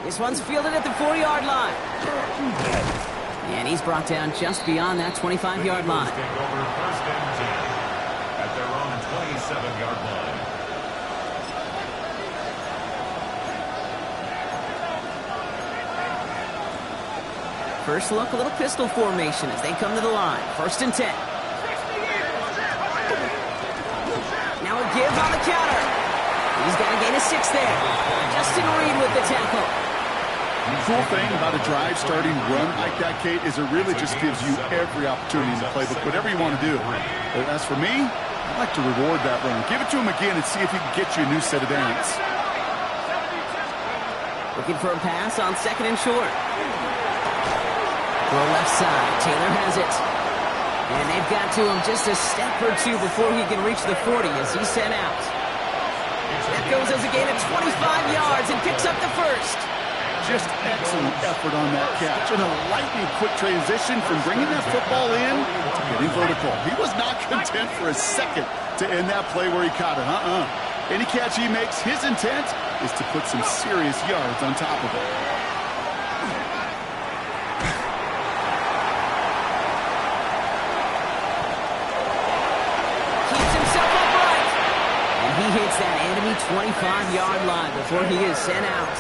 Speaker 1: This one's fielded at the 4-yard line. And he's brought down just beyond that 25-yard line.
Speaker 2: Take over 1st and 10 at their own 27-yard line.
Speaker 1: First look, a little pistol formation as they come to the line. 1st and 10. Now a give on the counter. He's got to gain a 6 there. Justin Reed with the tackle.
Speaker 4: The cool thing about a drive starting run like that, Kate, is it really just gives you every opportunity in the playbook, whatever you want to do. But as for me, I'd like to reward that run. Give it to him again and see if he can get you a new set of downs.
Speaker 1: Looking for a pass on 2nd and short. Throw left side. Taylor has it. And they've got to him just a step or 2 before he can reach the 40 as he's sent out. That goes as a gain of 25 yards and picks up the 1st.
Speaker 4: Just excellent effort on that catch. And a lightning quick transition from bringing that football in to getting vertical. He was not content for a second to end that play where he caught it. Any catch he makes, his intent is to put some serious yards on top of it.
Speaker 1: Keeps himself enemy 25-yard line before he is sent out.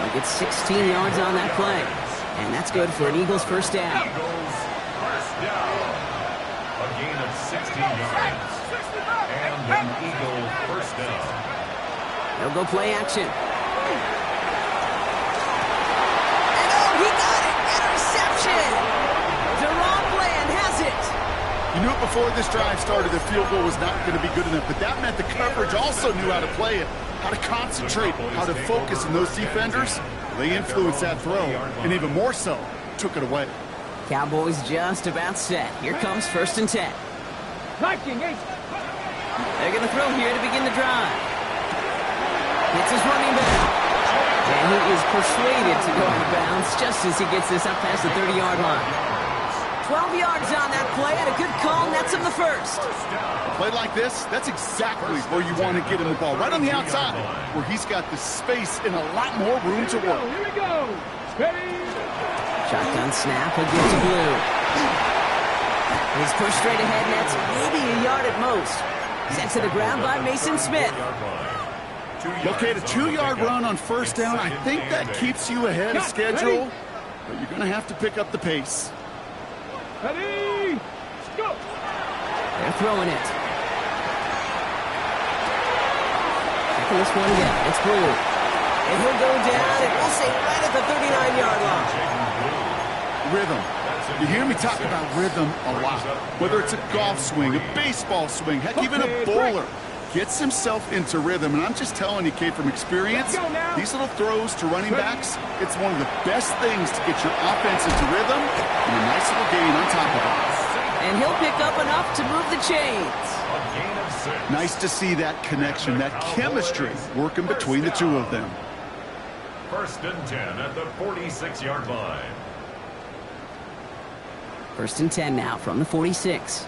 Speaker 1: He'll get 16 yards on that play. And that's good for an Eagles first down.
Speaker 2: Eagles first down. A gain of 16 yards. And an Eagle first down.
Speaker 1: They'll go play action. And oh, he got it! Interception! Deron Bland has it!
Speaker 4: You knew it before this drive started, the field goal was not going to be good enough, but that meant the coverage also knew how to play it, how to concentrate, how to focus on those defenders. They influenced that throw, and even more so, took it away.
Speaker 1: Cowboys just about set. Here comes 1st and 10. They're going to throw here to begin the drive. It's his running back. And he is persuaded to go out of bounds just as he gets this up past the 30-yard line. 12 yards on that play, and a good call nets him the first.
Speaker 4: A play like this, that's exactly where you want to get him the ball, right on the outside, where he's got the space and a lot more room to work.
Speaker 3: Here we go. Ready?
Speaker 1: Shotgun snap, he'll get to Blue. He's pushed straight ahead, nets maybe a yard at most. Sent to the ground by Mason Smith.
Speaker 4: Okay, the 2-yard run on first down, I think that keeps you ahead of schedule, but you're going to have to pick up the pace.
Speaker 3: Ready? Go.
Speaker 1: They're throwing it. Checking this one down. It's Blue. And he'll go down, and we'll say right at the 39-yard line.
Speaker 4: Rhythm. You hear me talk about rhythm a lot. Whether it's a golf swing, a baseball swing, heck, even a bowler gets himself into rhythm. And I'm just telling you, Kate, from experience, these little throws to running backs, it's one of the best things to get your offense into rhythm and a nice little gain on top of it.
Speaker 1: And he'll pick up enough to move the chains.
Speaker 4: Nice to see that connection, that chemistry working between the two of them.
Speaker 2: 1st and 10 at the 46-yard line.
Speaker 1: 1st and 10 now from the 46.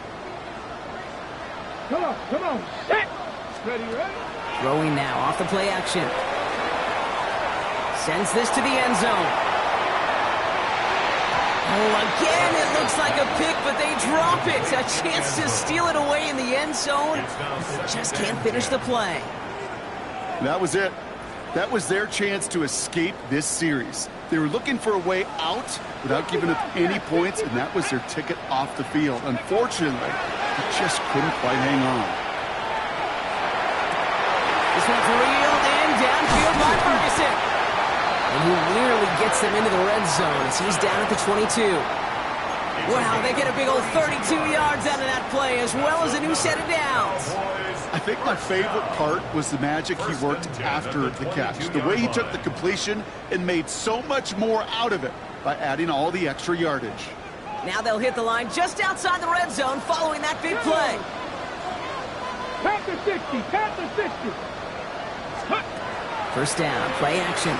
Speaker 3: Come on. Set. Ready?
Speaker 1: Throwing now off the play action. Sends this to the end zone. Oh, again, it looks like a pick, but they drop it. A chance to steal it away in the end zone. Just can't finish the play.
Speaker 4: That was it. That was their chance to escape this series. They were looking for a way out without giving up any points, and that was their ticket off the field. Unfortunately, they just couldn't quite hang on.
Speaker 1: This one's reeled in downfield by Ferguson. And he nearly gets them into the red zone as he's down at the 22. Wow, they get a big old 32 yards out of that play, as well as a new set of downs.
Speaker 4: I think my favorite part was the magic he worked after the catch. The way he took the completion and made so much more out of it by adding all the extra yardage.
Speaker 1: Now they'll hit the line just outside the red zone following that big play.
Speaker 3: Panther 60. Panther 60.
Speaker 1: 1st down, play action.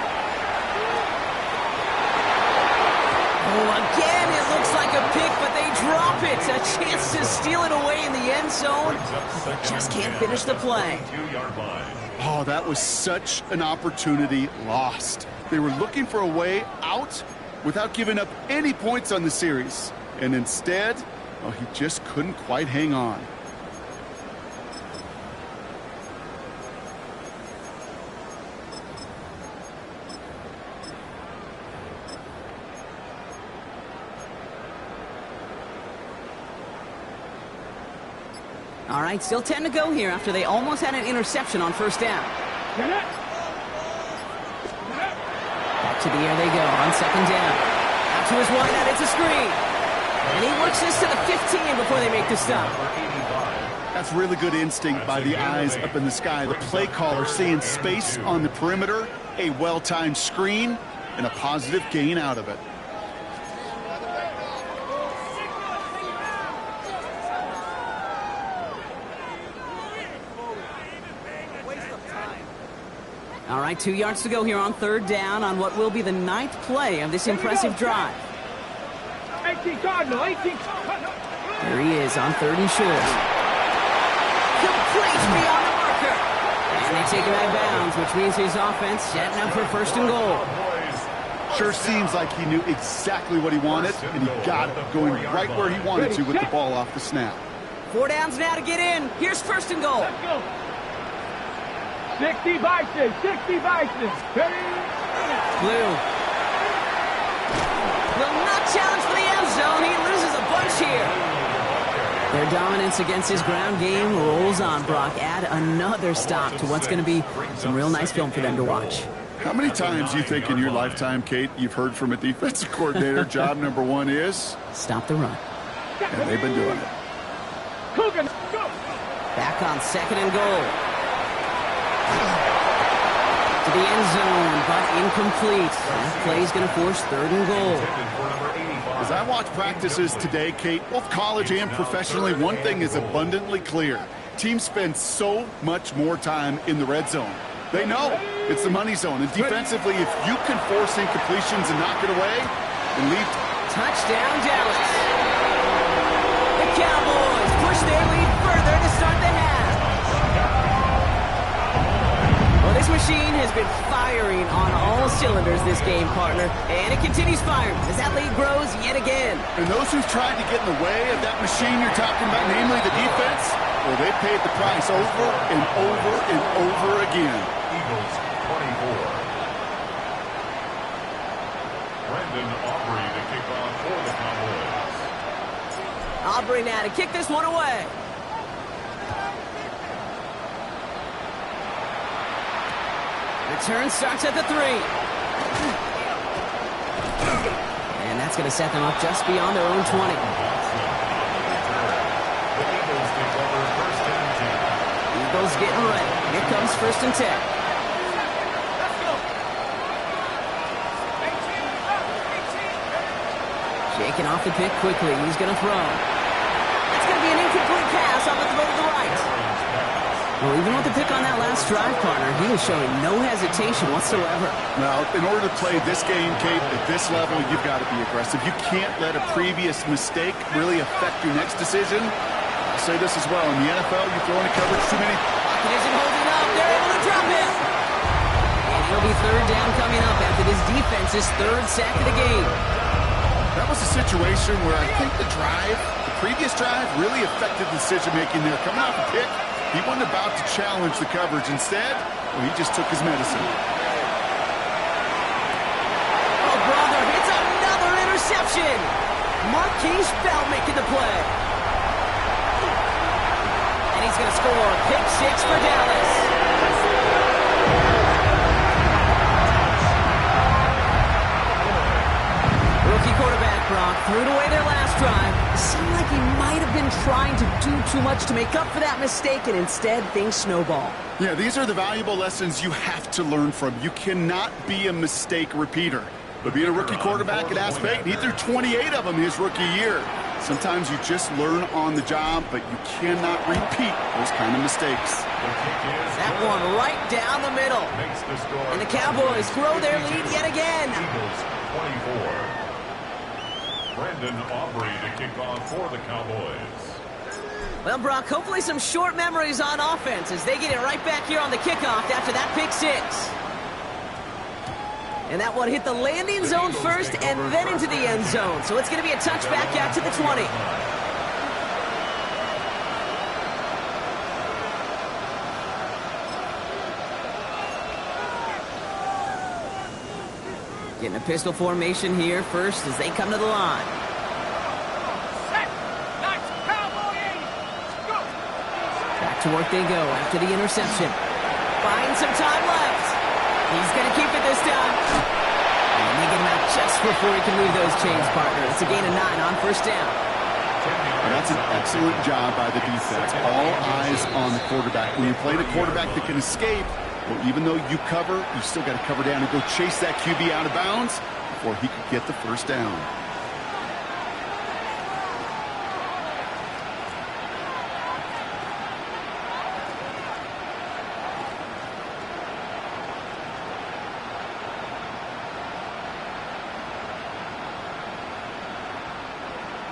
Speaker 1: Oh, again, it looks like a pick, but they drop it. A chance to steal it away in the end zone. But just can't finish the play.
Speaker 4: Oh, that was such an opportunity lost. They were looking for a way out without giving up any points on the series. And instead, oh, he just couldn't quite hang on.
Speaker 1: All right, still 10 to go here after they almost had an interception on 1st down. Back to the air they go on 2nd down. Out to his wideout, it's a screen. And he works this to the 15 before they make the stop.
Speaker 4: That's really good instinct by the eyes up in the sky. The play caller seeing space on the perimeter, a well-timed screen, and a positive gain out of it.
Speaker 1: All right, 2 yards to go here on 3rd down on what will be the 9th play of this impressive drive.
Speaker 3: 18 Cardinal, 18.
Speaker 1: There he is on 3rd and short. Complete beyond the marker. And they take him out of bounds, which means his offense setting up for 1st and goal.
Speaker 4: Sure seems like he knew exactly what he wanted, and he got it going right where he wanted to with the ball off the snap.
Speaker 1: 4 downs now to get in. Here's 1st and goal.
Speaker 3: 60 Bison, 60 Bison.
Speaker 1: Blue will not challenge for the end zone. He loses a bunch here. Their dominance against his ground game rolls on, Brock. Add another stop to what's going to be some real nice film for them to watch.
Speaker 4: How many times do you think in your lifetime, Kate, you've heard from a defensive coordinator, job number one is?
Speaker 1: Stop the run.
Speaker 4: And they've been doing it.
Speaker 1: Back on 2nd and goal. To the end zone, but incomplete. That play's going to force 3rd and goal.
Speaker 4: As I watch practices today, Kate, both college and professionally, one thing is abundantly clear. Teams spend so much more time in the red zone. They know it's the money zone. And defensively, if you can force incompletions and knock it away, and lead.
Speaker 1: Touchdown, Dallas. The Cowboys push their lead further to start the half. Well, this machine has been firing on all cylinders this game, partner. And it continues firing as that lead grows yet again.
Speaker 4: And those who've tried to get in the way of that machine you're talking about, namely the defense, well, they paid the price over and over and over again.
Speaker 2: Eagles 24. Brandon Aubrey to kick off for the Cowboys.
Speaker 1: Aubrey now to kick this one away. Return starts at the 3. And that's going to set them up just beyond their own 20.
Speaker 2: The Eagles take over 1st and 10.
Speaker 1: Eagles getting ready. Here comes 1st and 10. Shaking off the pick quickly. He's going to throw. That's going to be an incomplete pass on the throw to the right. Well, even with the pick on that last drive, partner, he was showing no hesitation whatsoever.
Speaker 4: Now, in order to play this game, Kate, at this level, you've got to be aggressive. You can't let a previous mistake really affect your next decision. I'll say this as well. In the NFL, you throw into coverage too many.
Speaker 1: Pocket isn't holding up. They're able to drop it. And it'll be 3rd down coming up after this defense's 3rd sack of the game.
Speaker 4: That was a situation where I think the previous drive, really affected the decision-making there. Coming off the pick, he wasn't about to challenge the coverage. Instead, well, he just took his medicine.
Speaker 1: Oh, brother, it's another interception. Marquise Bell making the play. And he's going to score a pick 6 for Dallas. Rookie quarterback Brock threw it away their last drive. It seemed like he might have been trying to do too much to make up for that mistake, and instead things snowball.
Speaker 4: Yeah, these are the valuable lessons you have to learn from. You cannot be a mistake repeater. But being a rookie quarterback at Ass Payton, he threw 28 of them his rookie year. Sometimes you just learn on the job, but you cannot repeat those kind of mistakes.
Speaker 1: That one right down the middle. And the Cowboys grow their lead yet again.
Speaker 2: Eagles 24. Brandon Aubrey to kick off for the Cowboys.
Speaker 1: Well, Brock, hopefully some short memories on offense as they get it right back here on the kickoff after that pick 6. And that one hit the landing zone first and then into the end zone. So it's going to be a touchback out to the 20. Getting a pistol formation here first as they come to the line. Back to work they go after the interception. Find some time left. He's going to keep it this time. And they get him out just before he can move those chains, partner. It's a gain of 9 on 1st down.
Speaker 4: And that's an excellent job by the defense. All eyes on the quarterback. When you play the quarterback that can escape, well, even though you cover, you still got to cover down and go chase that QB out of bounds before he could get the 1st down.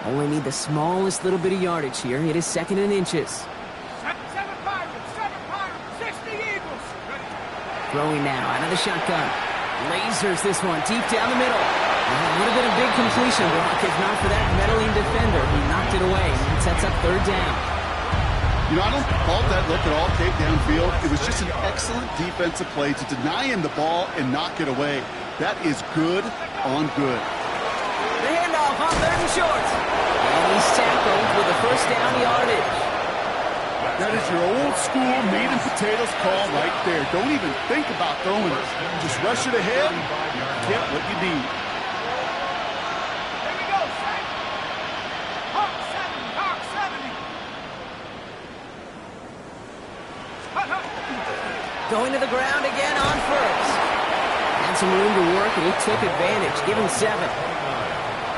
Speaker 1: Only need the smallest little bit of yardage here. It is 2nd and inches.
Speaker 3: 7 Pirates, 60 Eagles.
Speaker 1: Throwing now out of the shotgun. Lasers this one deep down the middle. A little bit of big completion, Brock, if not for that meddling defender who knocked it away. And sets up 3rd down.
Speaker 4: You know, I don't fault that look at all, Kate, downfield. It was just an excellent defensive play to deny him the ball and knock it away. That is good on good.
Speaker 1: The handoff on 3rd and short. And he's tackled with the first down yardage.
Speaker 4: That is your old school meat and potatoes call right there. Don't even think about throwing it. Just rush it ahead. Get what you need.
Speaker 3: Here we go, Frank. Hawk 70, Hawk 70.
Speaker 1: Going to the ground again on 1st. Had some room to work, and he took advantage. Give him 7.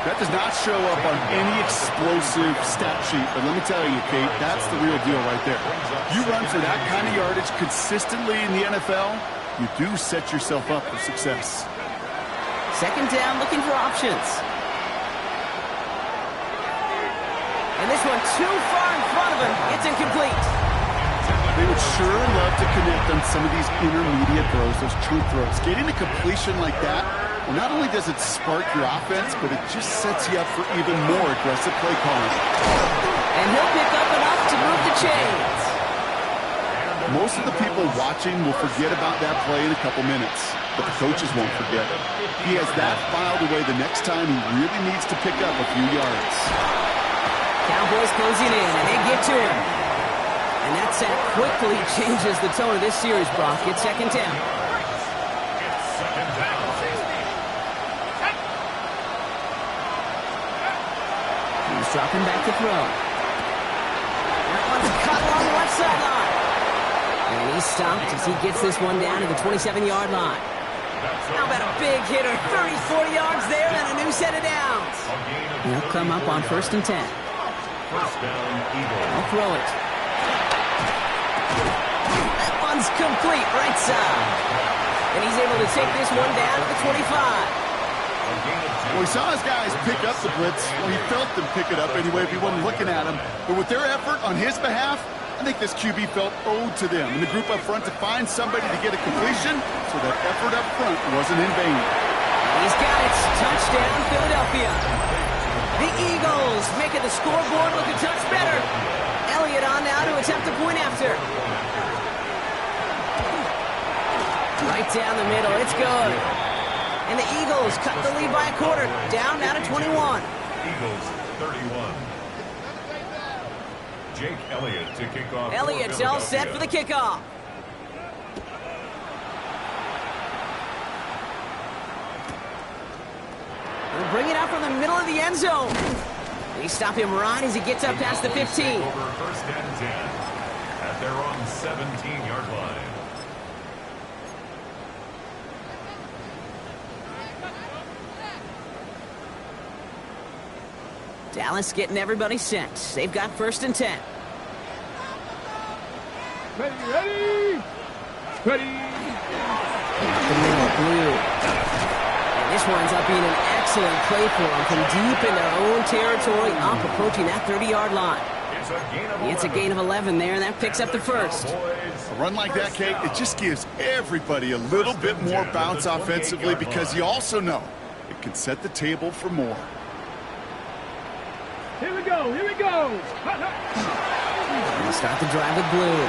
Speaker 4: That does not show up on any explosive stat sheet, but let me tell you, Kate, that's the real deal right there. You run for that kind of yardage consistently in the NFL, you do set yourself up for success.
Speaker 1: 2nd down, looking for options. And this one too far in front of him. It's incomplete.
Speaker 4: They would sure love to connect on some of these intermediate throws, those true throws. Getting a completion like that, well, not only does it spark your offense, but it just sets you up for even more aggressive play calling.
Speaker 1: And he'll pick up enough to move the chains.
Speaker 4: Most of the people watching will forget about that play in a couple minutes, but the coaches won't forget it. He has that filed away the next time he really needs to pick up a few yards.
Speaker 1: Cowboys closing in, and they get to him. And that sack quickly changes the tone of this series, Brock. It's 2nd down. He's dropping back to throw. That one's cut along the left sideline. And he's stopped as he gets this one down to the 27-yard line. How about a big hitter? 30, 40 yards there and a new set of downs. He'll come up on 1st and 10.
Speaker 2: First down, Eagles.
Speaker 1: I'll throw it. That one's complete right side. And he's able to take this one down to the 25.
Speaker 4: Well, he saw his guys pick up the blitz. Well, he felt them pick it up anyway if he wasn't looking at him. But with their effort on his behalf, I think this QB felt owed to them and the group up front to find somebody to get a completion, so that effort up front wasn't in vain.
Speaker 1: He's got it. Touchdown, Philadelphia. The Eagles making the scoreboard look a touch better. Elliott on now to attempt a point after. Right down the middle. It's good. And the Eagles cut the lead by a quarter. Down now to 21.
Speaker 2: Eagles 31. Jake Elliott to kick off.
Speaker 1: Elliott's all set for the kickoff. We'll bring it out from the middle of the end zone. They stop him right as he gets up past the 15.
Speaker 2: Over 1st and 10 at their own 17-yard line.
Speaker 1: Dallas getting everybody set. They've got 1st and 10.
Speaker 3: Ready, ready, ready.
Speaker 1: The middle, blue. And this winds up being an excellent play for them from deep in their own territory, up approaching that 30-yard line. It's a gain of 11 there, and that picks up the 1st.
Speaker 4: A run like that, Kate, it just gives everybody a little bit more bounce offensively because you also know it can set the table for more.
Speaker 3: Here we go, here we go.
Speaker 1: And start the drive with blue.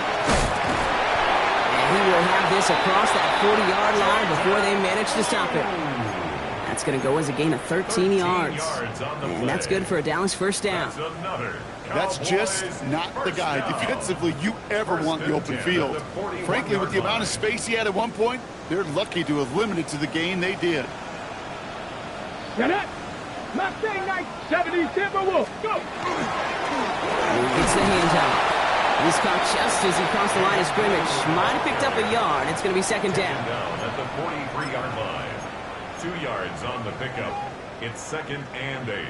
Speaker 1: And he will have this across that 40-yard line before they manage to stop it. That's going to go as a gain of 13 yards. And that's good for a Dallas 1st down.
Speaker 4: That's just not the guy defensively you ever want in the open field. Frankly, with the amount of space he had at one point, they're lucky to have limited to the gain they did.
Speaker 3: Get it? Mustang 970 Timberwolf, go!
Speaker 1: It's the handoff. He's caught just as he crossed the line of scrimmage. Might have picked up a yard. It's going to be 2nd down.
Speaker 2: At the 43-yard line. 2 yards on the pickup. It's 2nd and 8.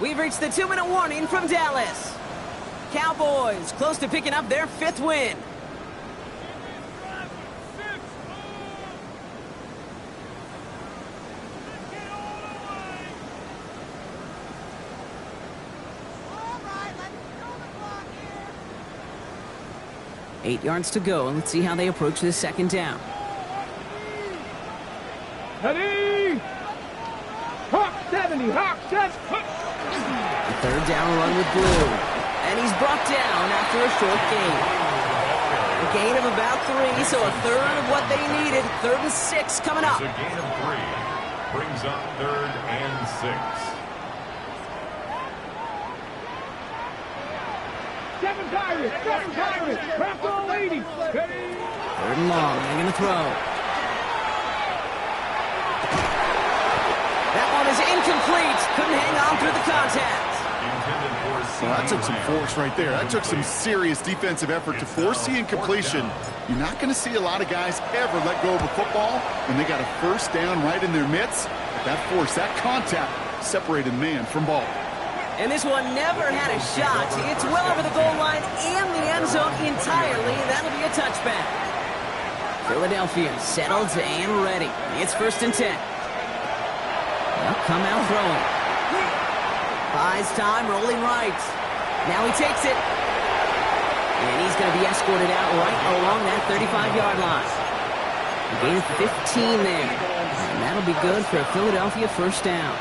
Speaker 1: We've reached the 2-minute warning from Dallas. Cowboys close to picking up their 5th win. Eight yards to go. Let's see how they approach this 2nd down.
Speaker 3: Ready? Hawk 70, Hawk 7.
Speaker 1: Third down run with Blue. And he's brought down after a short gain. A gain of about 3, so a third of what they needed. 3rd and 6 coming up.
Speaker 2: It's a gain of 3. Brings up 3rd and 6.
Speaker 3: 7 Pirates. Craft all 80. Ready?
Speaker 1: 3rd and long. They're going to throw. That one is incomplete. Couldn't hang on through the contact.
Speaker 4: Well, that took some force right there. That took some serious defensive effort to force the incompletion. You're not going to see a lot of guys ever let go of a football when they got a first down right in their midst. But that force, that contact, separated man from ball.
Speaker 1: And this one never had a shot. It's well over the goal line and the end zone entirely. That'll be a touchback. Philadelphia settled and ready. It's 1st and 10. They'll come out throwing. Buys time, rolling right. Now he takes it. And he's going to be escorted out right along that 35-yard line. A gain of 15 there. And that'll be good for a Philadelphia first down.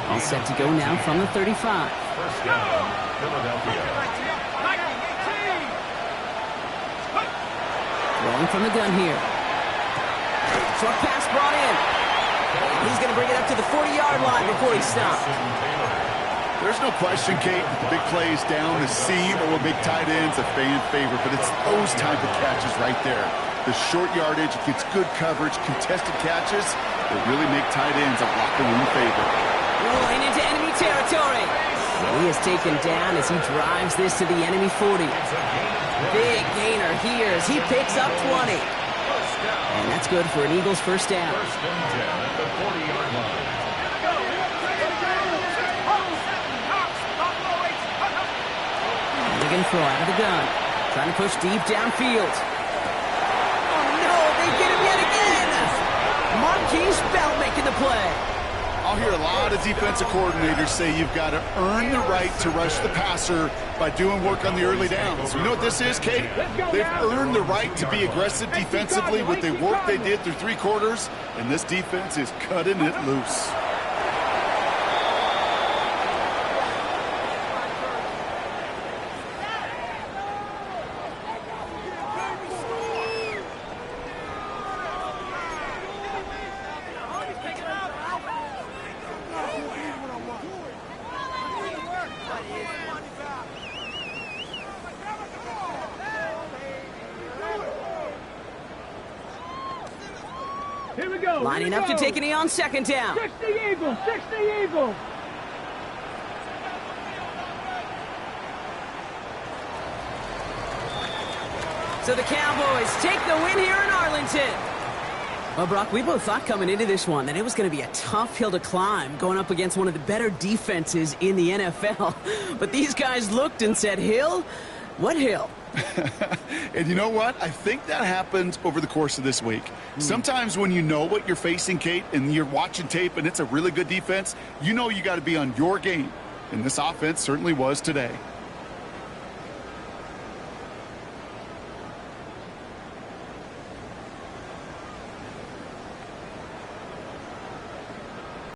Speaker 1: All set to go now from the 35.
Speaker 2: First down, Philadelphia.
Speaker 1: Rolling from the gun here. Short pass brought in. He's going to bring it up to the 40-yard line before he stops.
Speaker 4: There's no question, Kate, that the big plays down the seam or big tight ends a fan favorite, but it's those type of catches right there. The short yardage gets good coverage, contested catches that really make tight ends a locker room favorite.
Speaker 1: Rolling into enemy territory. He is taken down as he drives this to the enemy 40. Big gainer here as he picks up 20. And that's good for an Eagles first down.
Speaker 2: First and 10 at the 40-yard line.
Speaker 1: They're going to throw out of the gun. Trying to push deep downfield. Oh, no, they get him yet again. Marquise Bell making the play.
Speaker 4: I'll hear a lot of defensive coordinators say you've got to earn the right to rush the passer by doing work on the early downs. You know what this is, Kate? They've earned the right to be aggressive defensively with the work they did through 3 quarters, and this defense is cutting it loose.
Speaker 3: Here we go.
Speaker 1: Lining up to take a knee on 2nd down.
Speaker 3: 60 Eagles.
Speaker 1: So the Cowboys take the win here in Arlington. Well, Brock, we both thought coming into this one that it was going to be a tough hill to climb going up against one of the better defenses in the NFL. But these guys looked and said, Hill? What hill?
Speaker 4: And you know what? I think that happened over the course of this week. Sometimes when you know what you're facing, Kate, and you're watching tape and it's a really good defense, you know you got to be on your game. And this offense certainly was today.